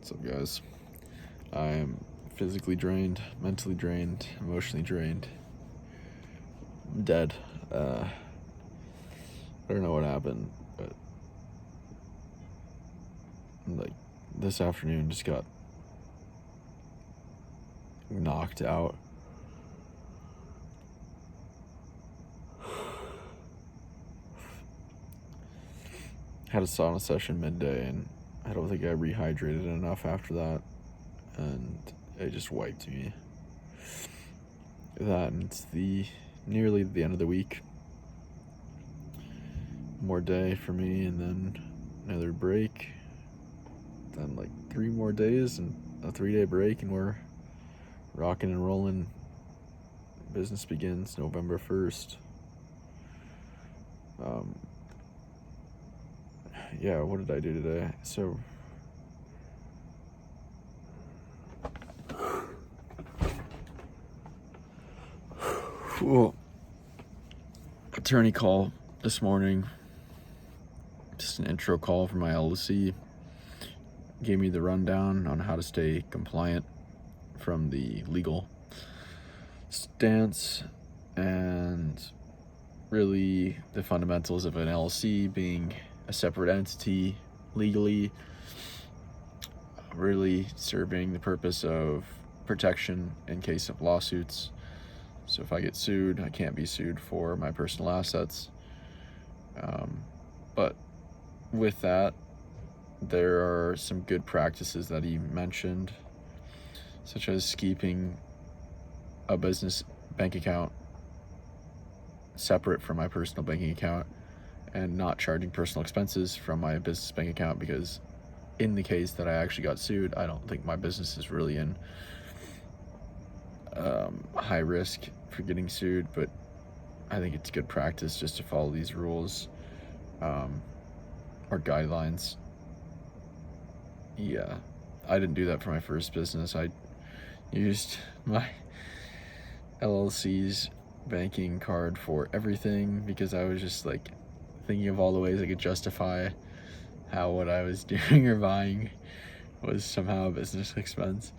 What's up, guys? I am physically drained, mentally drained, emotionally drained. I'm dead. I don't know what happened, but like this afternoon just got knocked out. Had a sauna session midday, and I don't think I rehydrated enough after that, and it just wiped me. That, and it's nearly the end of the week. More day for me, and then another break. Then like 3 more days and a 3-day break, and we're rocking and rolling. Business begins November 1st. Yeah, what did I do today? So attorney call this morning, just an intro call from my LLC. Gave me the rundown on how to stay compliant from the legal stance, and really the fundamentals of an LLC being a separate entity legally, really serving the purpose of protection in case of lawsuits. So if I get sued, I can't be sued for my personal assets. But with that, there are some good practices that he mentioned, such as keeping a business bank account separate from my personal banking account and not charging personal expenses from my business bank account, because in the case that I actually got sued, I don't think my business is really in high risk for getting sued, but I think it's good practice just to follow these rules or guidelines. Yeah, I didn't do that for my first business. I used my LLC's banking card for everything because I was just like thinking of all the ways I could justify how what I was doing or buying was somehow a business expense.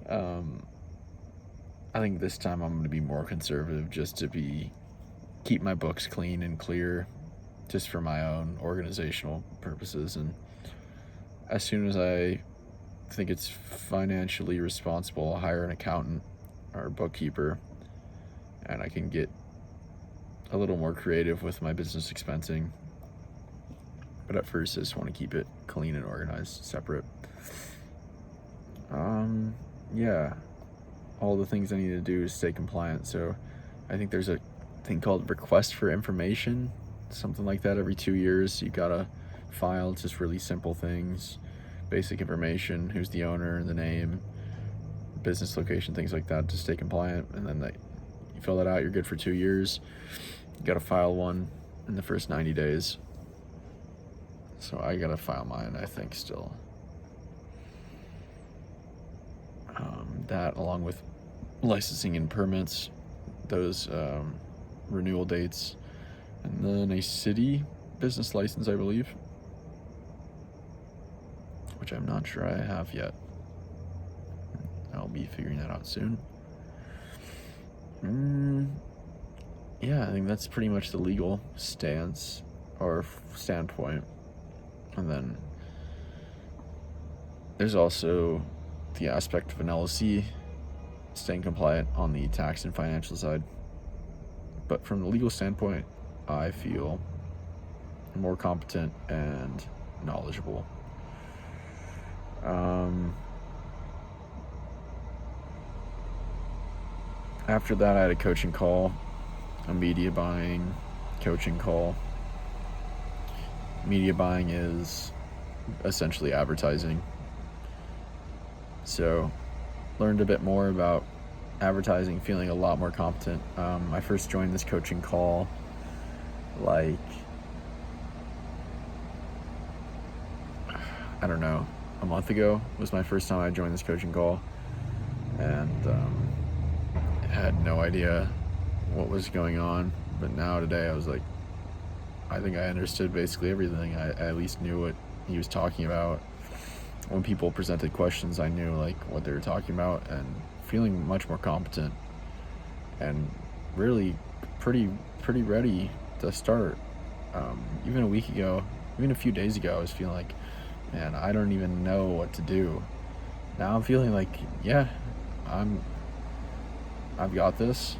I think this time I'm going to be more conservative, just to keep my books clean and clear, just for my own organizational purposes. And as soon as I think it's financially responsible, I'll hire an accountant or a bookkeeper, and I can get a little more creative with my business expensing. But at first, I just want to keep it clean and organized, separate. Yeah, all the things I need to do is stay compliant. So I think there's a thing called request for information, something like that. Every 2 years, you gotta file. It's just really simple things, basic information, who's the owner, the name, business location, things like that, to stay compliant. And then you fill that out, you're good for 2 years. You gotta file one in the first 90 days. So I gotta file mine, I think, still. That, along with licensing and permits, those renewal dates, and then a city business license, I believe, which I'm not sure I have yet. I'll be figuring that out soon. Yeah, I think that's pretty much the legal stance or standpoint. And then there's also the aspect of an LLC staying compliant on the tax and financial side. But from the legal standpoint, I feel more competent and knowledgeable. After that, I had a coaching call, a media buying coaching call. Media buying is essentially advertising. So learned a bit more about advertising, feeling a lot more competent. I first joined this coaching call like, I don't know, a month ago was my first time I joined this coaching call, and had no idea what was going on. But now today I was like, I think I understood basically everything. I at least knew what he was talking about. when people presented questions, I knew like what they were talking about, and feeling much more competent and really pretty ready to start. Even a week ago, even a few days ago, I was feeling like, man, I don't even know what to do. Now I'm feeling like, yeah, I've got this,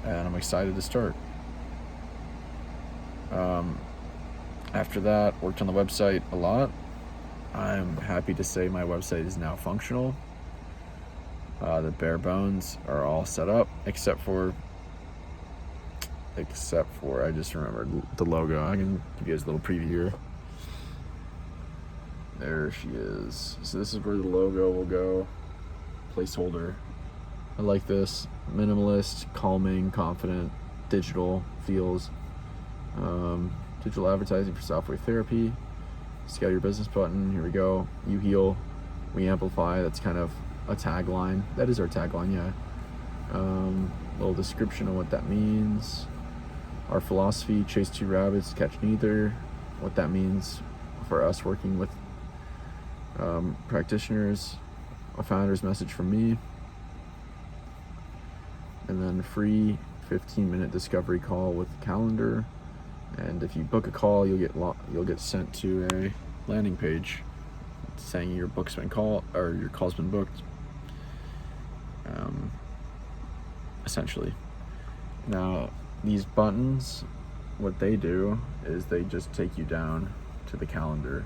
and I'm excited to start. After that, worked on the website a lot. I'm happy to say my website is now functional. The bare bones are all set up, except for I just remembered the logo. I can give you guys a little preview here. There she is. So this is where the logo will go. Placeholder. I like this. Minimalist, calming, confident, digital feels. Digital advertising for Softwave Therapy. Scale your business button. Here we go. You heal, we amplify. That's kind of a tagline. That is our tagline, yeah. Little description of what that means. Our philosophy: chase two rabbits, catch neither. What that means for us working with practitioners. A founder's message from me. And then free 15-minute discovery call with the calendar. And if you book a call, you'll get sent to a landing page saying your book's been called or your call's been booked. Essentially. Now, these buttons, what they do is they just take you down to the calendar.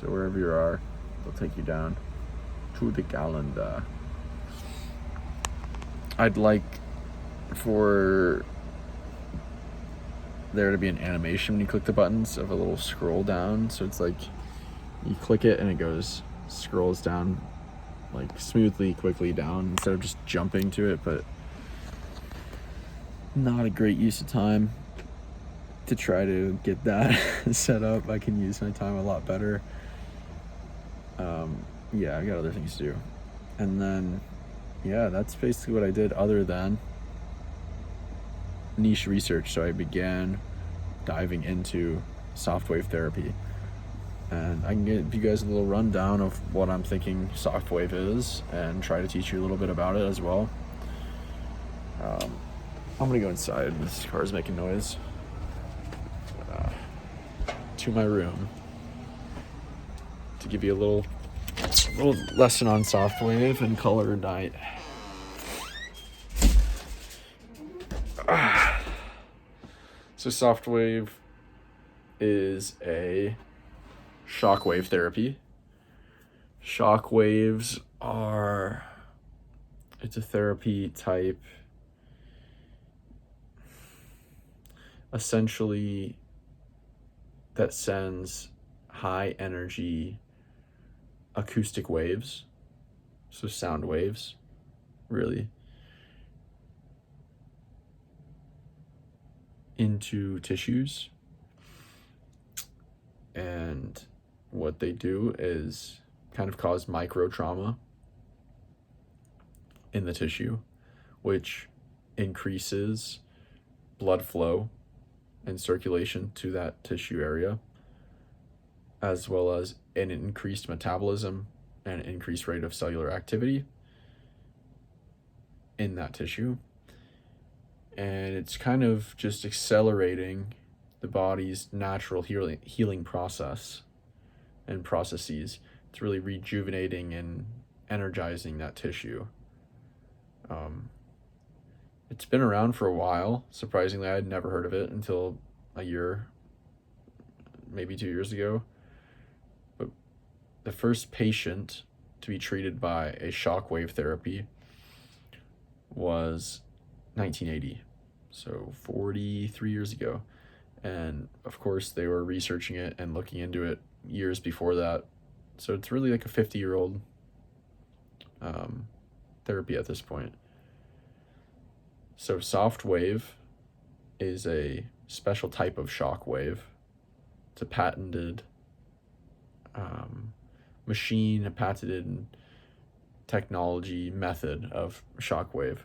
So wherever you are, they'll take you down to the calendar. I'd like for there to be an animation when you click the buttons of a little scroll down. So it's like you click it and it scrolls down like smoothly, quickly down instead of just jumping to it. But not a great use of time to try to get that set up. I can use my time a lot better. Yeah, I got other things to do. And then, yeah, that's basically what I did other than niche research. So I began diving into Softwave Therapy. And I can give you guys a little rundown of what I'm thinking Softwave is and try to teach you a little bit about it as well. I'm going to go inside. This car's making noise. To my room to give you a little lesson on Softwave and color night. So Softwave is a shockwave therapy. Shockwaves it's a therapy type essentially that sends high energy acoustic waves, so sound waves, really, into tissues. And what they do is kind of cause micro trauma in the tissue, which increases blood flow and circulation to that tissue area, as well as an increased metabolism and an increased rate of cellular activity in that tissue. And it's kind of just accelerating the body's natural healing process and processes. It's really rejuvenating and energizing that tissue. It's been around for a while. Surprisingly, I had never heard of it until a year, maybe 2 years ago. But the first patient to be treated by a shockwave therapy was 1980, so 43 years ago. And of course, they were researching it and looking into it years before that. So it's really like a 50-year-old therapy at this point. So Softwave is a special type of shockwave. It's a patented machine, a patented technology method of shockwave.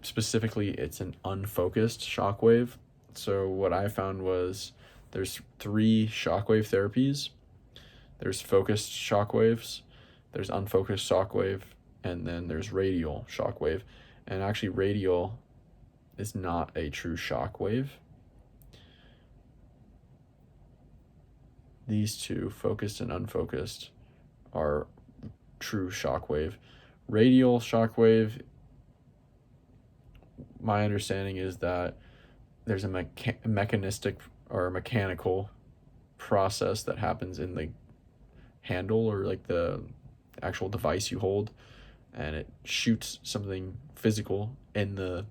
Specifically, it's an unfocused shockwave. So what I found was there's 3 shockwave therapies There's focused shock waves, there's unfocused shock wave, and then there's radial shock wave. And actually, radial is not a true shock wave. These two, focused and unfocused, are true shock wave. Radial shock wave, my understanding is that there's a mechanistic or mechanical process that happens in the handle, or like the actual device you hold, and it shoots something physical in the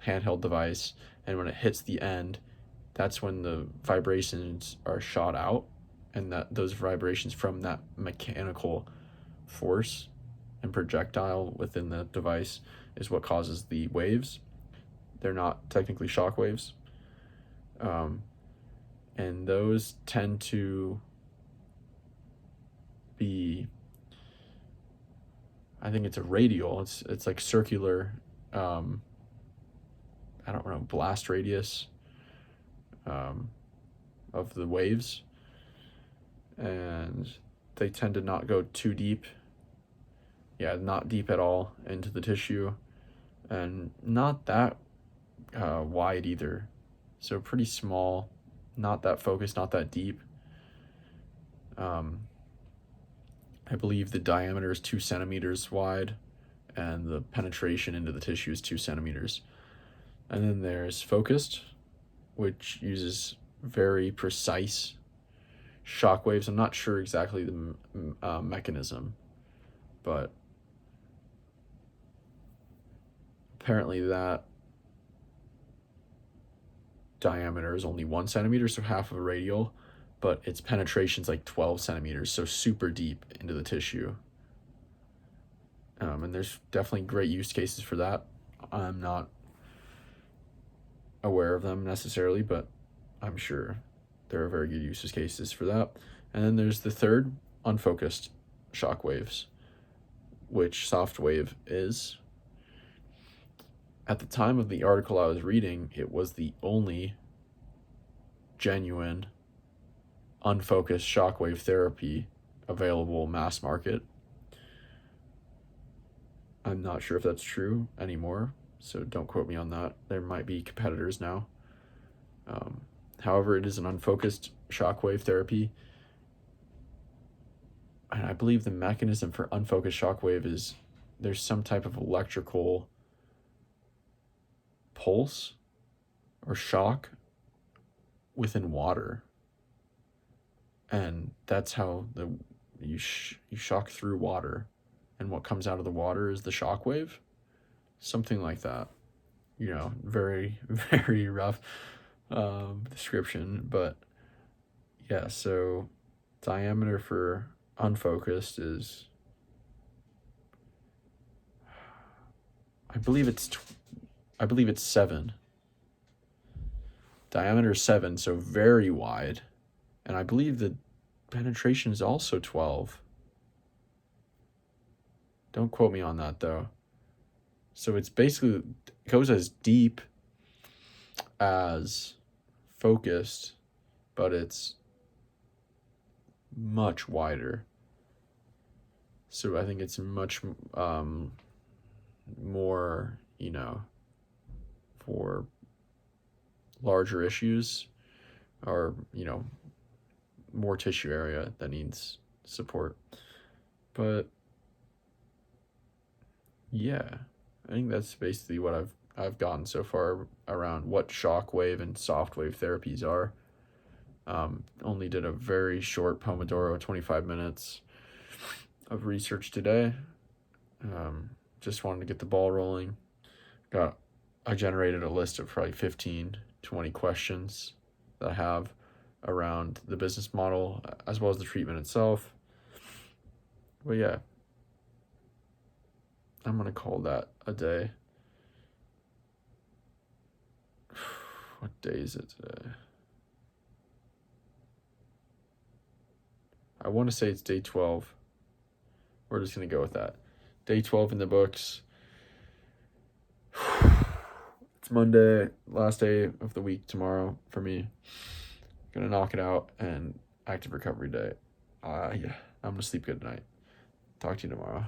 handheld device, and when it hits the end, that's when the vibrations are shot out, and that those vibrations from that mechanical force and projectile within the device is what causes the waves. They're not technically shock waves. And those tend to be, I think it's a radial, it's like circular, I don't know, blast radius of the waves, and they tend to not go too deep. Yeah, not deep at all into the tissue, and not that wide either. So pretty small, not that focused, not that deep. I believe the diameter is 2 centimeters wide, and the penetration into the tissue is 2 centimeters. And then there's focused, which uses very precise shock waves. I'm not sure exactly the mechanism, but apparently that diameter is only 1 centimeter, so half of a radial, but its penetration is like 12 centimeters, so super deep into the tissue. And there's definitely great use cases for that. I'm not aware of them necessarily, but I'm sure there are very good use cases for that. And then there's the third, unfocused shock waves, which soft wave is. At the time of the article I was reading, it was the only genuine unfocused shockwave therapy available mass market. I'm not sure if that's true anymore, so don't quote me on that. There might be competitors now. However, it is an unfocused shockwave therapy, and I believe the mechanism for unfocused shockwave is there's some type of electrical pulse or shock within water, and that's how you shock through water, and what comes out of the water is the shock wave, something like that. Very very rough description, but yeah. So diameter for unfocused is, I believe it's 7. Diameter is 7, so very wide. And I believe the penetration is also 12. Don't quote me on that though. So it's basically, it goes as deep as focused, but it's much wider. So I think it's much more, for larger issues, or more tissue area that needs support. But yeah, I think that's basically what I've gotten so far around what shockwave and soft wave therapies are. Only did a very short Pomodoro 25 minutes of research today. Just wanted to get the ball rolling. I generated a list of probably 15, 20 questions that I have around the business model as well as the treatment itself. But yeah, I'm gonna call that a day. What day is it today? I want to say it's day 12. We're just gonna go with that. Day 12 in the books. It's Monday, last day of the week tomorrow for me. Gonna knock it out, and active recovery day. Yeah, I'm gonna sleep good tonight. Talk to you tomorrow.